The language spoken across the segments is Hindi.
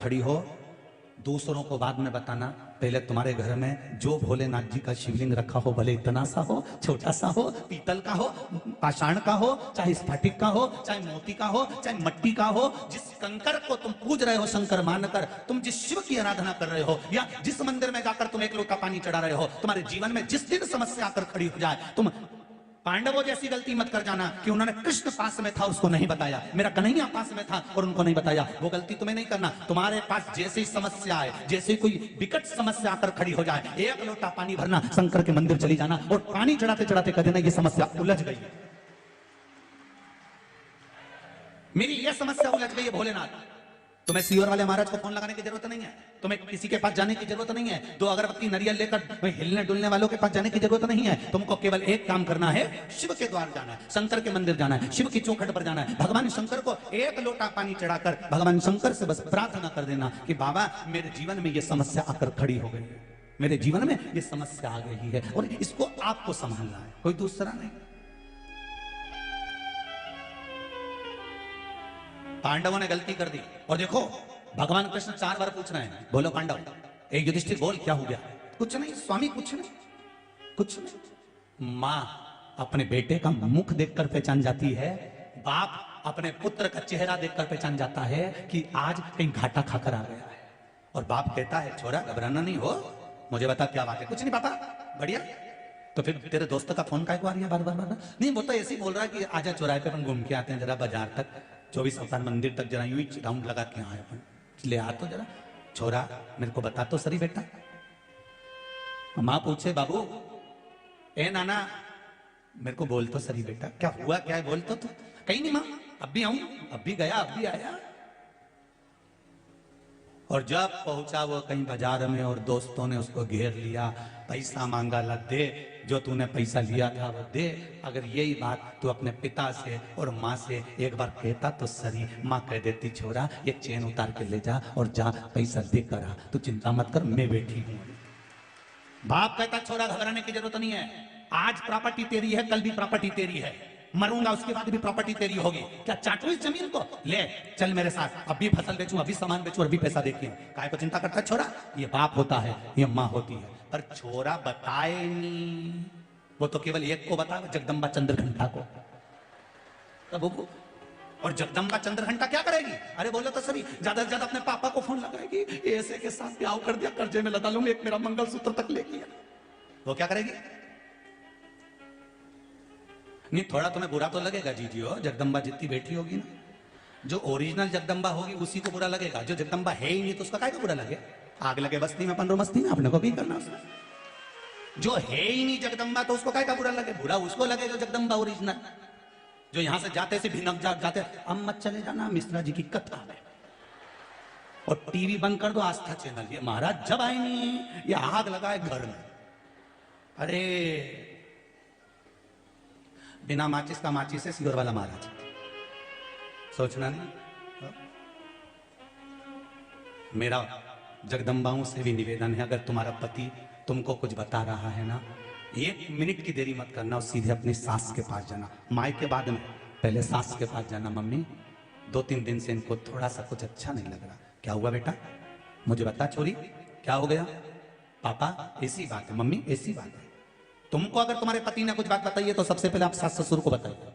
खड़ी हो, दूसरों को बाद में बताना। पहले तुम्हारे घर में जो भोलेनाथ जी का शिवलिंग रखा हो, भले इतना सा हो, छोटा सा हो, पीतल का हो, पाषाण का हो, चाहे स्फटिक का हो, चाहे मोती का हो, चाहे मट्टी का हो, जिस कंकर को तुम पूज रहे हो शंकर मानकर, तुम जिस शिव की आराधना कर रहे हो, या जिस मंदिर में जाकर तुम एक लोटा पानी चढ़ा रहे हो, तुम्हारे जीवन में जिस दिन समस्या आकर खड़ी हो जाए, तुम पांडवों जैसी गलती मत कर जाना कि उन्होंने कृष्ण पास में था उसको नहीं बताया, मेरा कन्हैया पास में था और उनको नहीं बताया। वो गलती तुम्हें नहीं करना। तुम्हारे पास जैसे ही समस्या आए, जैसे कोई विकट समस्या आकर खड़ी हो जाए, एक लोटा पानी भरना, शंकर के मंदिर चली जाना और पानी चढ़ाते चढ़ाते कह देना ये समस्या उलझ गई, मेरी ये समस्या उलझ गई है भोलेनाथ। तुम्हें सियोर वाले महाराज को फोन लगाने की जरूरत नहीं है, तुम्हें किसी के पास जाने की जरूरत नहीं है, दो अगरबत्ती नरियल लेकर हिलने डुलने वालों के पास जाने की जरूरत नहीं है। तुमको केवल एक काम करना है, शिव के द्वार जाना है, शंकर के मंदिर जाना है, शिव की चौखट पर जाना है, भगवान शंकर को एक लोटा पानी चढ़ाकर भगवान शंकर से बस प्रार्थना कर देना कि बाबा मेरे जीवन में ये समस्या आकर खड़ी हो गई है, मेरे जीवन में ये समस्या आ गई है और इसको आपको संभालना है, कोई दूसरा नहीं। पांडवों ने गलती कर दी और देखो भगवान कृष्ण 4 बार पूछ रहे हैं, बोलो पांडव, एक युधिष्ठिर बोल क्या हो गया? कुछ नहीं स्वामी, कुछ नहीं, कुछ नहीं। मां अपने बेटे का मुख देखकर पहचान जाती है, बाप अपने पुत्र का चेहरा देखकर पहचान जाता है कि आज कहीं घाटा खाकर आ गया है। और बाप कहता है छोरा घबराना नहीं हो, मुझे बता क्या बात है। कुछ नहीं पता, बढ़िया। तो फिर तेरे दोस्त का फोन काहे को आ रही है बार बार बार? नहीं, वो तो ऐसे ही बोल रहा है कि आजा चौराहे पे अपन घूम के आते हैं जरा, बाजार तक, 24 अवतार मंदिर तक जरा यूं ही राउंड लगा के आए अपन, ले आ तो जरा। छोरा मेरे को बता तो सही बेटा। माँ पूछे बाबू, ए नाना मेरे को बोल तो सही बेटा, क्या हुआ क्या है, बोल तो कहीं नहीं माँ, अब भी आऊं, अब भी गया, अब भी आया। और जब पहुंचा वो कहीं बाजार में और दोस्तों ने उसको घेर लिया, पैसा मांगा, ला दे, जो तूने पैसा लिया था वो दे। अगर यही बात तू अपने पिता से और माँ से एक बार कहता तो सही। माँ कह देती छोरा ये चेन उतार के ले जा और जा पैसा दे कर आ, तू चिंता मत कर मैं बैठी हूं। बाप कहता छोरा घबराने की जरूरत नहीं है, आज प्रॉपर्टी तेरी है, कल भी प्रॉपर्टी तेरी है, मरूंगा उसके बाद भी प्रॉपर्टी तेरी होगी, क्या चाटू इस जमीन को? ले चल मेरे साथ, अभी फसल बेचूं, अभी सामान बेचूं, अभी पैसा देखिए। काहे को चिंता करता है छोरा? ये बाप होता है, ये माँ होती है। पर छोरा बताए नहीं, वो तो केवल एक को बता, जगदम्बा चंद्रघंटा को। तब वो और जगदम्बा चंद्रघंटा क्या करेगी? अरे बोलो तो सभी, ज्यादा से ज्यादा अपने पापा को फोन लगाएगी, ऐसे के साथ ब्याह कर दिया, कर्जे में लगा लूंगी, एक मेरा मंगलसूत्र तक ले गया। वो क्या करेगी? नहीं, थोड़ा तुम्हें बुरा तो लगेगा जीजी हो, जगदम्बा जितनी बैठी होगी ना, जो ओरिजिनल जगदम्बा होगी उसी को बुरा लगेगा, जो जगदम्बा है ही नहीं तो उसका काहे को बुरा लगे? आग लगे बस्ती में पंद्रह मस्ती में, अपने को भी करना उसमें। जो है ही नहीं जगदम्बा तो उसको काहे का बुरा लगे? बुरा उसको लगे जो जगदम्बा ओरिजिनल, जो यहां से जाते से भिनक जाते, अब मत चले जाना मिश्रा जी की कथा में, और टीवी बंद कर दो आस्था चैनल, ये महाराज जब आए नहीं ये आग लगाए घर में। अरे बिना माचिस का माचिस से सियोर वाला महाराज, सोचना नहीं। मेरा जगदम्बाओं से भी निवेदन है, अगर तुम्हारा पति तुमको कुछ बता रहा है ना, 1 मिनट की देरी मत करना और सीधे अपनी सास के पास जाना। माई के बाद में पहले सास के पास जाना, मम्मी 2-3 दिन से इनको थोड़ा सा कुछ अच्छा नहीं लग रहा, क्या हुआ बेटा, मुझे बता छोरी क्या हो गया? पापा ऐसी बात है, मम्मी ऐसी बात है। तुमको अगर तुम्हारे पति ने कुछ बात बताई है तो सबसे पहले आप सास ससुर को बताइए,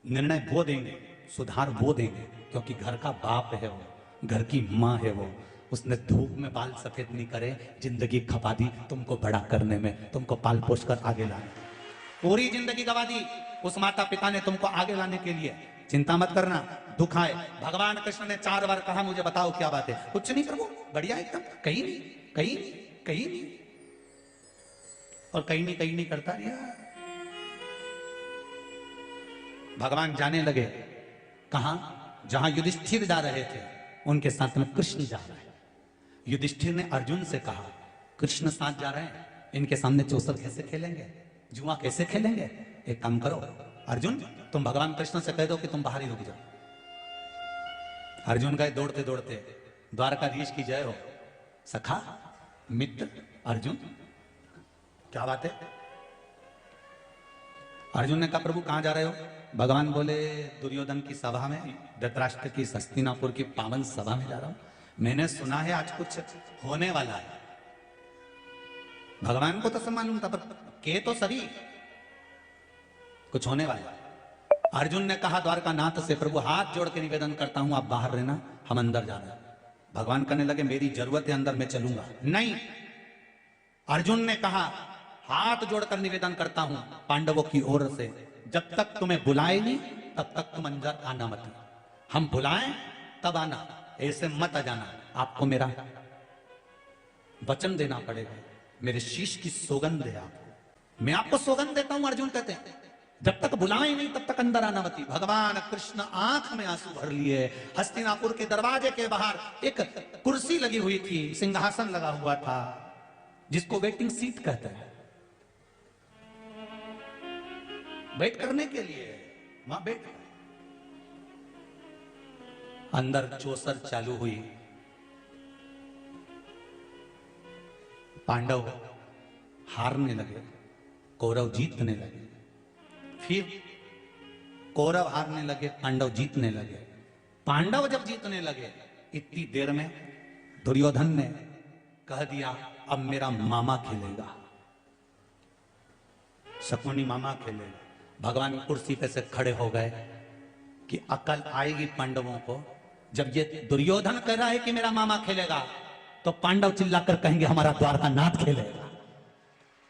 निर्णय वो देंगे, सुधार वो देंगे, क्योंकि घर का बाप है वो, घर की माँ है वो, उसने धूप में बाल सफेद नहीं करे, जिंदगी खपा दी तुमको बड़ा करने में, तुमको पाल पोस कर आगे लाने, पूरी जिंदगी गवा दी उस माता पिता ने तुमको आगे लाने के लिए। चिंता मत करना, दुख आए, भगवान कृष्ण ने 4 बार कहा मुझे बताओ क्या बात है, कुछ नहीं करो, बढ़िया एकदम, कहीं नहीं कहीं नहीं कहीं नहीं, और कहीं नहीं करता रिया। भगवान जाने लगे कहां? जहां युधिष्ठिर जा रहे थे उनके साथ में कृष्ण जा रहे हैं। युधिष्ठिर ने अर्जुन से कहा कृष्ण साथ जा रहे हैं, इनके सामने चौसर कैसे खेलेंगे, जुआ कैसे खेलेंगे? एक काम करो अर्जुन, तुम भगवान कृष्ण से कह दो कि तुम बाहर ही रुक जाओ। अर्जुन गए दौड़ते दौड़ते, द्वारकाधीश की जय हो। सखा मित्र अर्जुन, क्या बात है? अर्जुन ने कहा प्रभु कहां जा रहे हो? भगवान बोले दुर्योधन की सभा में, धृतराष्ट्र की हस्तिनापुर की पावन सभा में जा रहा हूं। मैंने सुना है आज कुछ होने वाला है। भगवान को तो सब मालूम था, पर के तो सभी कुछ होने वाला है। अर्जुन ने कहा द्वारका नाथ से, प्रभु हाथ जोड़ के निवेदन करता हूं, आप बाहर रहना, हम अंदर जा रहे हैं। भगवान कहने लगे मेरी जरूरत है, अंदर मैं चलूंगा नहीं। अर्जुन ने कहा हाथ जोड़कर निवेदन करता हूं पांडवों की ओर से, जब तक तुम्हें बुलाए नहीं तब तक तुम अंदर आना मत। हम बुलाएं तब आना, ऐसे मत आ जाना। आपको मेरा वचन देना पड़ेगा, मेरे शीश की सौगंध है आपको, मैं आपको सौगंध देता हूं। अर्जुन कहते हैं जब तक बुलाए नहीं तब तक अंदर आना मत। भगवान कृष्ण आंख में आंसू भर लिए। हस्तिनापुर के दरवाजे के बाहर एक कुर्सी लगी हुई थी, सिंहासन लगा हुआ था, जिसको वेटिंग सीट कहते हैं, वेट करने के लिए वहां बैठ गए। अंदर चौसर चालू हुई। पांडव हारने लगे, कौरव जीतने लगे। फिर कौरव हारने लगे, पांडव जीतने लगे। पांडव जब जीतने लगे, इतनी देर में दुर्योधन ने कह दिया अब मेरा मामा खेलेगा, शकुनी मामा खेलेगा। भगवान कुर्सी पे से खड़े हो गए कि अकल आएगी पांडवों को। जब ये दुर्योधन कह रहा है कि मेरा मामा खेलेगा, तो पांडव चिल्लाकर कहेंगे हमारा द्वारका नाथ खेलेगा।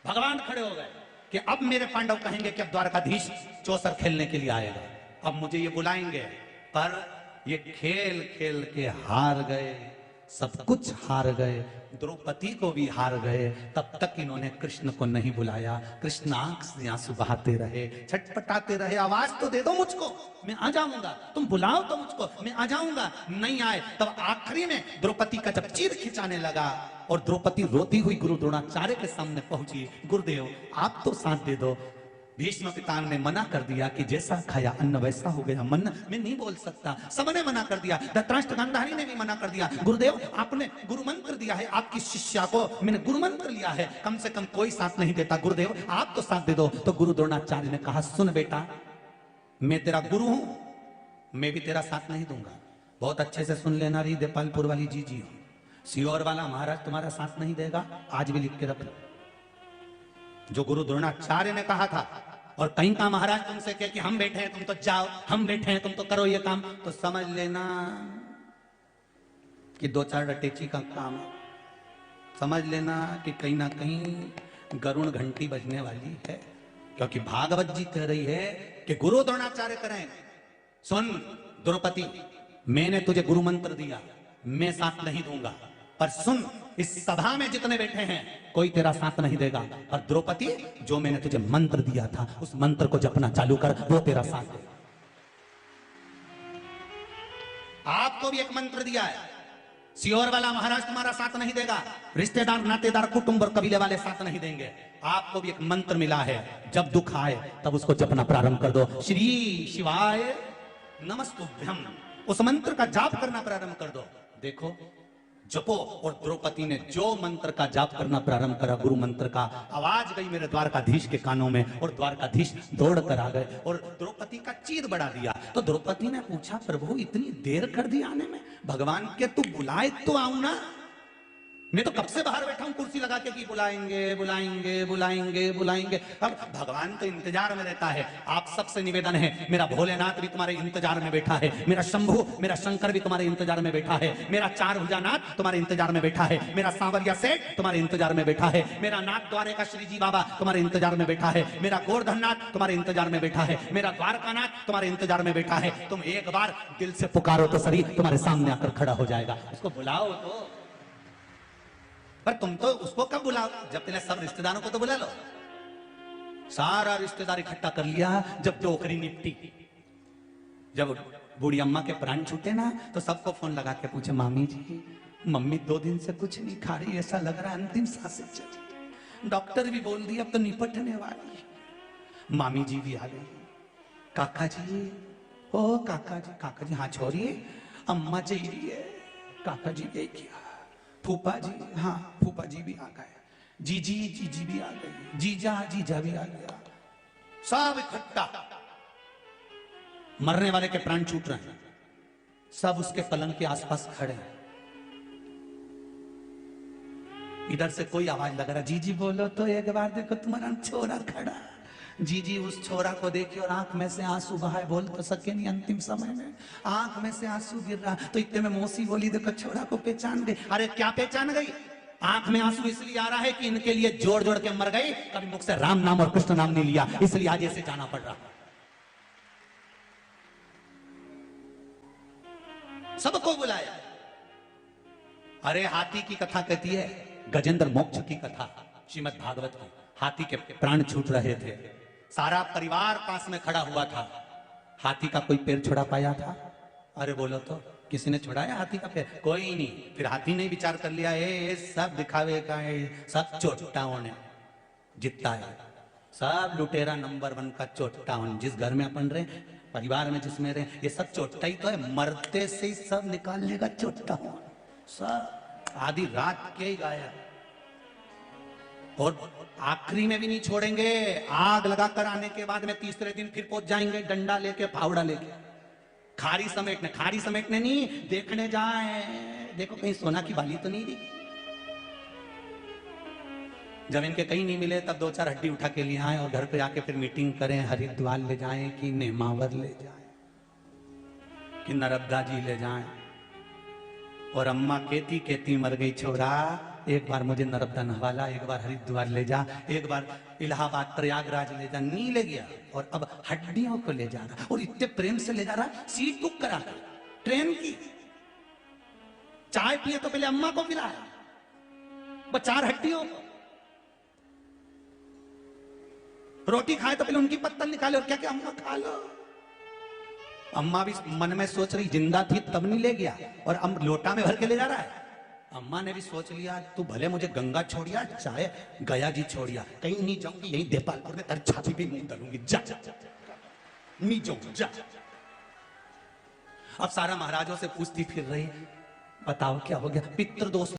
भगवान खड़े हो गए कि अब मेरे पांडव कहेंगे कि अब द्वारकाधीश चौसर खेलने के लिए आएगा, अब मुझे ये बुलाएंगे। पर ये खेल खेल के हार गए, सब कुछ हार गए, द्रौपदी को भी हार गए। तब तक इन्होंने कृष्ण को नहीं बुलाया। कृष्ण आंख से आंसू बहाते रहे, छटपटाते रहे, आवाज तो दे दो मुझको, मैं आ जाऊंगा, तुम बुलाओ तो मुझको, मैं आ जाऊंगा। नहीं आए। तब आखिरी में द्रौपदी का जब चीर खिंचाने लगा और द्रौपदी रोती हुई गुरु द्रोणाचार्य के सामने पहुंची, गुरुदेव आप तो साथ दे दो। भीष्म पितामह ने मना कर दिया कि जैसा खाया अन्न वैसा हो गया, मन में नहीं बोल सकता। सबने मना कर दिया, धृतराष्ट्र गांधारी ने भी मना कर दिया। गुरुदेव आपने गुरु मंत्र दिया है, आपकी शिष्या को मैंने गुरु मंत्र लिया है, कम से कम कोई साथ नहीं देता, गुरुदेव आप तो साथ दे दो। तो गुरु द्रोणाचार्य ने कहा सुन बेटा, मैं तेरा गुरु हूं, मैं भी तेरा साथ नहीं दूंगा। बहुत अच्छे से सुन लेना रही देपालपुर वाली जी हो, सियोर वाला महाराज तुम्हारा साथ नहीं देगा, आज भी लिख के रख लो। जो गुरु द्रोणाचार्य ने कहा था, और कहीं का महाराज तुमसे कहे कि हम बैठे हैं तुम तो जाओ, हम बैठे हैं तुम तो करो ये काम, तो समझ लेना कि दो चार रटेची का काम है। समझ लेना कि कहीं ना कहीं गरुण घंटी बजने वाली है, क्योंकि भागवत जी कह रही है कि गुरु द्रोणाचार्य करें, सुन द्रौपदी मैंने तुझे गुरु मंत्र दिया, मैं साथ नहीं दूंगा, पर सुन इस सभा में जितने बैठे हैं कोई तेरा साथ नहीं देगा। और द्रौपदी जो मैंने तुझे मंत्र दिया था उस मंत्र को जपना चालू कर, वो तेरा साथ देगा। आपको भी एक मंत्र दिया है, सियोर वाला महाराज तुम्हारा साथ नहीं देगा, रिश्तेदार नातेदार कुटुंब और कबीले वाले साथ नहीं देंगे। आपको भी एक मंत्र मिला है, जब दुख आए तब उसको जपना प्रारंभ कर दो। श्री शिवाय नमस्तुभ्यम, उस मंत्र का जाप करना प्रारंभ कर दो। देखो जपो। और द्रौपदी ने जो मंत्र का जाप करना प्रारंभ करा, गुरु मंत्र का, आवाज गई मेरे द्वारकाधीश के कानों में और द्वारकाधीश दौड़ कर आ गए और द्रौपदी का चीर बढ़ा दिया। तो द्रौपदी ने पूछा प्रभु इतनी देर कर दी आने में, भगवान के तू बुलाए तो आऊं ना, मैं तो कब से बाहर बैठा हूं कुर्सी लगा के कि बुलाएंगे बुलाएंगे बुलाएंगे बुलाएंगे। अब भगवान तो इंतजार में रहता है। आप सबसे निवेदन है, मेरा भोलेनाथ भी तुम्हारे इंतजार में बैठा है, मेरा शंभू मेरा शंकर भी तुम्हारे इंतजार में बैठा है, मेरा चार भुजानाथ तुम्हारे इंतजार में बैठा है, मेरा सांवरिया सेठ तुम्हारे इंतजार में बैठा है, मेरा नाथ द्वारे का श्री जी बाबा तुम्हारे इंतजार में बैठा है, मेरा गोवर्धननाथ तुम्हारे इंतजार में बैठा है, मेरा द्वारकानाथ तुम्हारे इंतजार में बैठा है। तुम एक बार दिल से पुकारो तो सही तुम्हारे सामने आकर खड़ा हो जाएगा। उसको बुलाओ तो, पर तुम तो उसको कब बुलाओ, जब तेरे सब रिश्तेदारों को तो बुला लो। सारा रिश्तेदार इकट्ठा कर लिया, जब टोकरी निपटी, जब बूढ़ी अम्मा के प्राण छूटे ना, तो सबको फोन लगा के पूछे मामी जी मम्मी 2 दिन से कुछ नहीं खा रही, ऐसा लग रहा है अंतिम सांसें चली, डॉक्टर भी बोल दिया अब तो निपटने वाली है। मामी जी भी आ गई, काका जी ओ काका जी हाँ छोड़िए, अम्मा जी रही है, काका जी गए किया, फूफा जी हाँ फूफा जी भी आ गए, जीजी भी आ गई, जीजा भी आ गया, सब इकट्ठा। मरने वाले के प्राण छूट रहे हैं, सब उसके पलंग के आसपास खड़े हैं। इधर से कोई आवाज लग रहा, जीजी बोलो तो एक बार देखो तुम्हारा छोरा खड़ा। जीजी उस छोरा को देखी और आंख में से आंसू बहाए, बोल तो सके नहीं अंतिम समय में, आंख में से आंसू गिर रहा। तो इतने में मौसी बोली देखो छोरा को पहचान गई। अरे क्या पहचान गई? आंख में आंसू इसलिए आ रहा है कि इनके लिए जोड़ जोड़ के मर गई, कभी मुख से राम नाम और कृष्ण नाम नहीं लिया, इसलिए आज ऐसे जाना पड़ रहा। सबको बुलाया। अरे हाथी की कथा कहती है, गजेंद्र मोक्ष की कथा श्रीमद् भागवत की। हाथी के प्राण छूट रहे थे, सारा परिवार पास में खड़ा हुआ था। हाथी का कोई पैर छुड़ा पाया था? अरे बोलो तो, किसी ने छुड़ाया हाथी का पैर? कोई नहीं। फिर हाथी ने विचार कर लिया, ये सब दिखावे का है, सब चोटाओं ने जीतता है, सब लुटेरा नंबर 1 का चोटाओं। जिस घर में अपन रहे, परिवार में जिसमें रहे, ये सब चोटा ही तो है, मरते से ही सब निकालने का चोटाओं, सब आधी रात के ही गाया। और आखिरी में भी नहीं छोड़ेंगे, आग लगाकर आने के बाद में तीसरे दिन फिर पहुंच जाएंगे, डंडा लेके, फावड़ा लेके, खारी समेटने नहीं, देखने जाए, देखो कहीं सोना की बाली तो नहीं दी। जब इनके कहीं नहीं मिले तब 2-4 हड्डी उठा के लिए आए और घर पे आके फिर मीटिंग करें, हरिद्वार ले जाएं कि नेमावर ले जाएं कि नर्मदा जी ले जाएं। और अम्मा कहती मर गई, छोरा एक बार मुझे नर्मदा नहवाला, एक बार हरिद्वार ले जा, एक बार इलाहाबाद प्रयागराज ले जा। नहीं ले गया, और अब हड्डियों को ले जा रहा, और इतने प्रेम से ले जा रहा, सीट बुक करा ट्रेन की। चाय पिए तो पहले अम्मा को पिलाया, 4 हड्डियों को। रोटी खाए तो पहले उनकी पत्तल निकाले और क्या क्या अम्मा खा लो। अम्मा भी मन में सोच रही, जिंदा थी तब नहीं ले गया, और अब लोटा में भर के ले जा रहा है। अम्मा ने भी सोच लिया, तू भले मुझे गंगा छोड़िया चाहे गया जी छोड़िया, कहीं नहीं जाऊंगी, यही देपालपुर में तेरी छाती पे मुंह डालूंगी, जा नहीं जाऊंगी, जा। अब सारा महाराजों से पूछती फिर रही, बताओ क्या हो गया? पितृदोष